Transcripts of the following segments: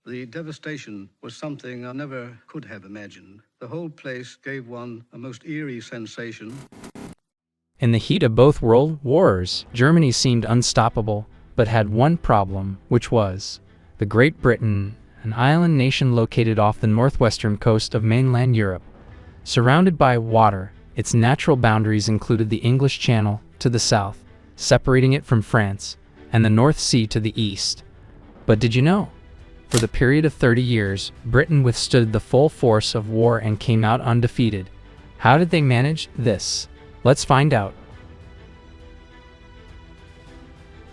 The devastation was something I never could have imagined. The whole place gave one a most eerie sensation. In the heat of both world wars, Germany seemed unstoppable, but had one problem, which was the Great Britain, an island nation located off the northwestern coast of mainland Europe. Surrounded by water, its natural boundaries included the English Channel to the south, separating it from France, and the North Sea to the east. But did you know? For the period of 30 years, Britain withstood the full force of war and came out undefeated. How did they manage this? Let's find out.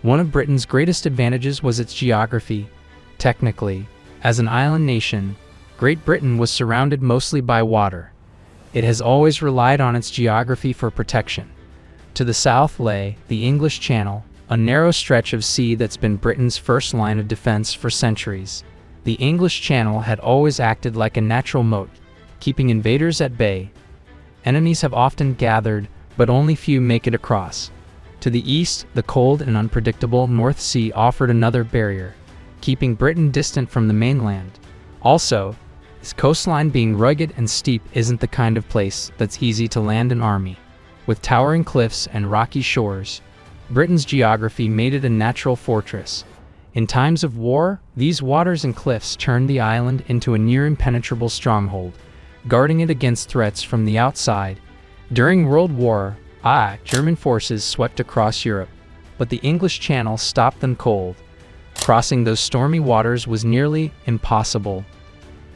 One of Britain's greatest advantages was its geography. Technically, as an island nation, Great Britain was surrounded mostly by water. It has always relied on its geography for protection. To the south lay the English Channel, a narrow stretch of sea that's been Britain's first line of defense for centuries. The English Channel had always acted like a natural moat, keeping invaders at bay. Enemies have often gathered, but only few make it across. To the east, the cold and unpredictable North Sea offered another barrier, keeping Britain distant from the mainland. Also, its coastline being rugged and steep isn't the kind of place that's easy to land an army. With towering cliffs and rocky shores, Britain's geography made it a natural fortress. In times of war, these waters and cliffs turned the island into a near impenetrable stronghold, guarding it against threats from the outside. During World War I, German forces swept across Europe, but the English Channel stopped them cold. Crossing those stormy waters was nearly impossible,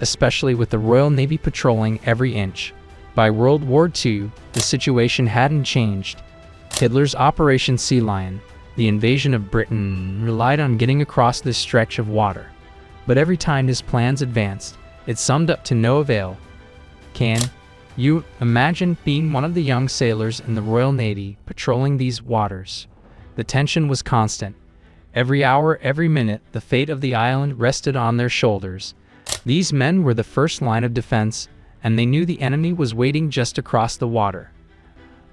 especially with the Royal Navy patrolling every inch. By World War II, the situation hadn't changed. Hitler's Operation Sea Lion, the invasion of Britain, relied on getting across this stretch of water. But every time his plans advanced, it summed up to no avail. Can you imagine being one of the young sailors in the Royal Navy patrolling these waters? The tension was constant. Every hour, every minute, the fate of the island rested on their shoulders. These men were the first line of defense, and they knew the enemy was waiting just across the water.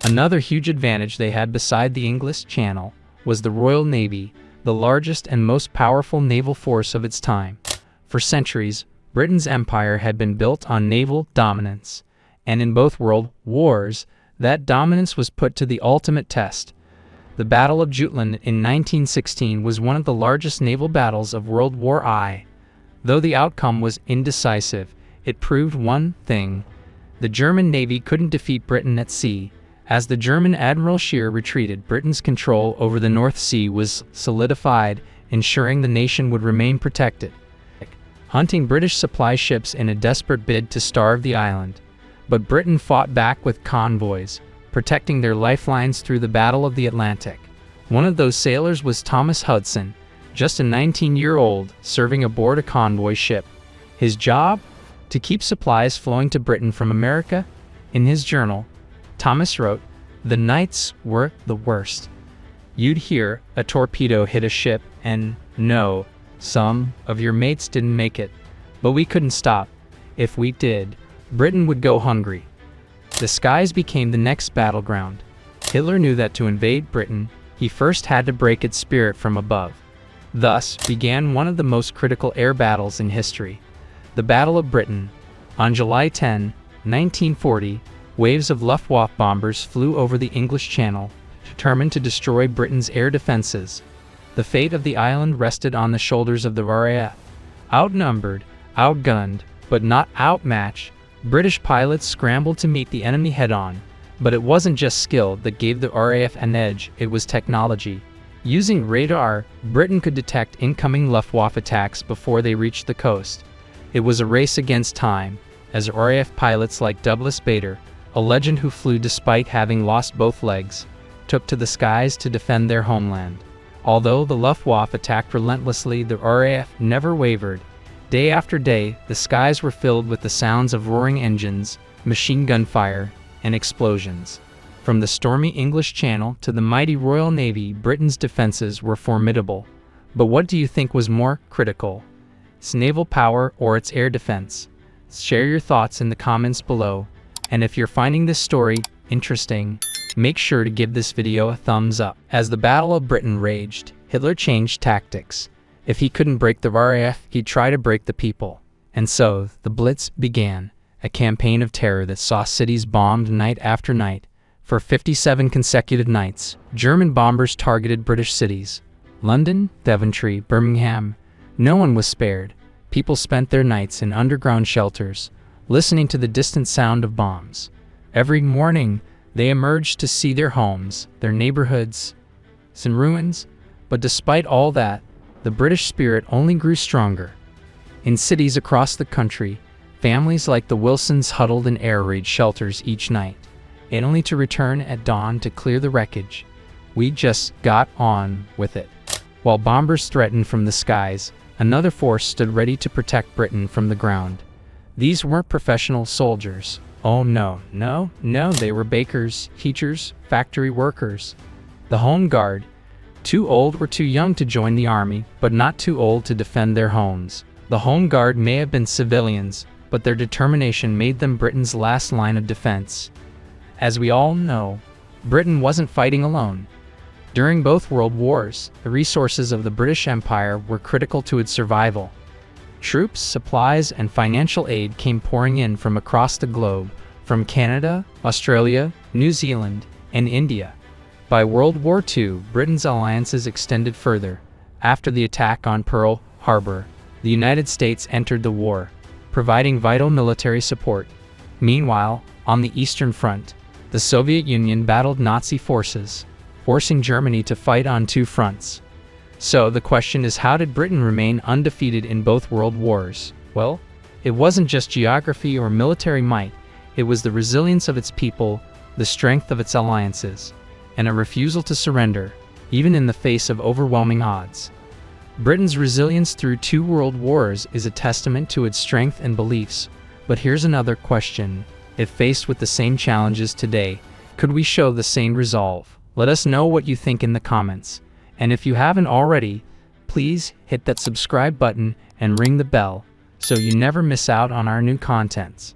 Another huge advantage they had beside the English Channel was the Royal Navy, the largest and most powerful naval force of its time. For centuries, Britain's empire had been built on naval dominance, and in both world wars, that dominance was put to the ultimate test. The Battle of Jutland in 1916 was one of the largest naval battles of World War I. Though the outcome was indecisive, it proved one thing: the German Navy couldn't defeat Britain at sea. As the German Admiral Scheer retreated, Britain's control over the North Sea was solidified, ensuring the nation would remain protected. Hunting British supply ships in a desperate bid to starve the island. But Britain fought back with convoys, protecting their lifelines through the Battle of the Atlantic. One of those sailors was Thomas Hudson, just a 19-year-old, serving aboard a convoy ship. His job? To keep supplies flowing to Britain from America. In his journal, Thomas wrote, "The nights were the worst. You'd hear a torpedo hit a ship and, no, some of your mates didn't make it. But we couldn't stop. If we did, Britain would go hungry." The skies became the next battleground. Hitler knew that to invade Britain, he first had to break its spirit from above. Thus began one of the most critical air battles in history, the Battle of Britain. On July 10, 1940, waves of Luftwaffe bombers flew over the English Channel, determined to destroy Britain's air defenses. The fate of the island rested on the shoulders of the RAF. Outnumbered, outgunned, but not outmatched, British pilots scrambled to meet the enemy head-on. But it wasn't just skill that gave the RAF an edge, it was technology. Using radar, Britain could detect incoming Luftwaffe attacks before they reached the coast. It was a race against time, as RAF pilots like Douglas Bader, a legend who flew despite having lost both legs, took to the skies to defend their homeland. Although the Luftwaffe attacked relentlessly, the RAF never wavered. Day after day, the skies were filled with the sounds of roaring engines, machine gun fire, and explosions. From the stormy English Channel to the mighty Royal Navy, Britain's defenses were formidable. But what do you think was more critical? Its naval power or its air defense? Share your thoughts in the comments below. And if you're finding this story interesting, make sure to give this video a thumbs up. As the Battle of Britain raged, Hitler changed tactics. If he couldn't break the RAF, he'd try to break the people. And so, the Blitz began, a campaign of terror that saw cities bombed night after night. For 57 consecutive nights, German bombers targeted British cities. London, Daventry, Birmingham. No one was spared. People spent their nights in underground shelters, listening to the distant sound of bombs. Every morning, they emerged to see their homes, their neighborhoods, in ruins. But despite all that, the British spirit only grew stronger. In cities across the country, families like the Wilsons huddled in air raid shelters each night, and only to return at dawn to clear the wreckage. We just got on with it. While bombers threatened from the skies, another force stood ready to protect Britain from the ground. These weren't professional soldiers. Oh no, they were bakers, teachers, factory workers. The Home Guard, too old or too young to join the army, but not too old to defend their homes. The Home Guard may have been civilians, but their determination made them Britain's last line of defense. As we all know, Britain wasn't fighting alone. During both World Wars, the resources of the British Empire were critical to its survival. Troops, supplies, and financial aid came pouring in from across the globe, from Canada, Australia, New Zealand, and India. By World War II, Britain's alliances extended further. After the attack on Pearl Harbor, the United States entered the war, providing vital military support. Meanwhile, on the Eastern Front, the Soviet Union battled Nazi forces, forcing Germany to fight on two fronts. So the question is, how did Britain remain undefeated in both world wars? Well, it wasn't just geography or military might, it was the resilience of its people, the strength of its alliances, and a refusal to surrender, even in the face of overwhelming odds. Britain's resilience through 2 world wars is a testament to its strength and beliefs. But here's another question. If faced with the same challenges today, could we show the same resolve? Let us know what you think in the comments. And if you haven't already, please hit that subscribe button and ring the bell so you never miss out on our new contents.